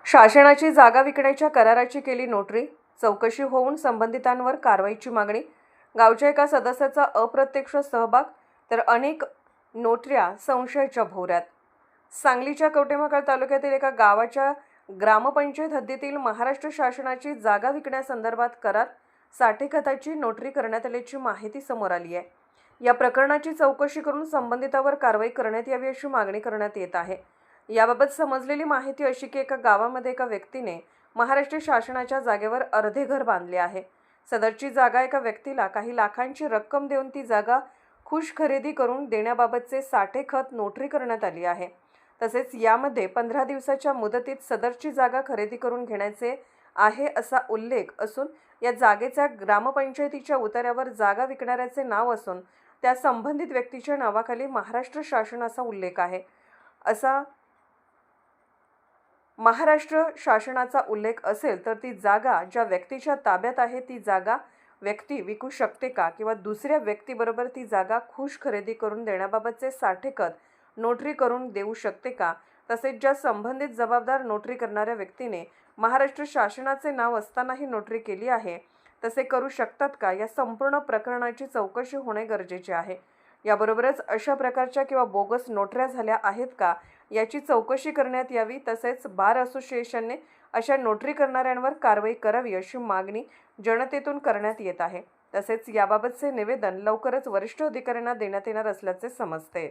शासनाची जागा विकण्याच्या कराराची केली नोटरी, चौकशी होऊन संबंधितांवर कारवाईची मागणी. गावच्या एका सदस्याचा अप्रत्यक्ष सहभाग तर अनेक नोटऱ्या संशयाच्या भोवऱ्यात. सांगलीच्या कवठेमहांकाळ तालुक्यातील एका गावाच्या ग्रामपंचायत हद्दीतील महाराष्ट्र शासनाची जागा विकण्यासंदर्भात करार साठेखताची नोटरी करण्यात आल्याची माहिती समोर आली आहे. या प्रकरणाची चौकशी करून संबंधितांवर कारवाई करण्यात यावी अशी मागणी करण्यात येत आहे. याबाबत समजलेली माहिती अशी की एका गावामध्ये एका व्यक्तीने महाराष्ट्र शासनाच्या जागेवर अर्धे घर बांधले आहे. सदरची जागा एका व्यक्तीला काही लाखांची रक्कम देऊन ती जागा खुश खरेदी करून देण्याबाबतचे साठेखत नोटरी करण्यात आली आहे. तसेच यामध्ये 15 दिवसाच्या मुदतीत सदरची जागा खरेदी करून घेण्याचे आहे असा उल्लेख असून या जागेच्या ग्रामपंचायतीच्या उतार्यावर जागा विकणाऱ्याचे नाव असून त्या संबंधित व्यक्तीच्या नावाखाली महाराष्ट्र शासनाचा उल्लेख आहे. असा महाराष्ट्र शासनाचा उल्लेख असेल तर ती जागा ज्या व्यक्तीच्या ताब्यात आहे ती जागा व्यक्ती विकू शकते का किंवा दुसऱ्या व्यक्तीबरोबर ती जागा खुश खरेदी करून देण्याबाबतचे साठेखत नोटरी करून देऊ शकते का, तसेच ज्या संबंधित जबाबदार नोटरी करणाऱ्या व्यक्तीने महाराष्ट्र शासनाचे नाव असतानाही नोटरी केली आहे तसे करू शकतात का, या संपूर्ण प्रकरणाची चौकशी होणे गरजेचे आहे. याबरोबरच अशा प्रकारच्या किंवा बोगस नोटऱ्या झाल्या आहेत का याची चौकशी करण्यात यावी. तसेच बार असोसिएशनने अशा नोटरी करणाऱ्यांवर कारवाई करावी अशी मागणी जनतेतून करण्यात येत आहे. तसेच याबाबतचे निवेदन लवकरच वरिष्ठ अधिकाऱ्यांना देण्यात येणार असल्याचे समजते.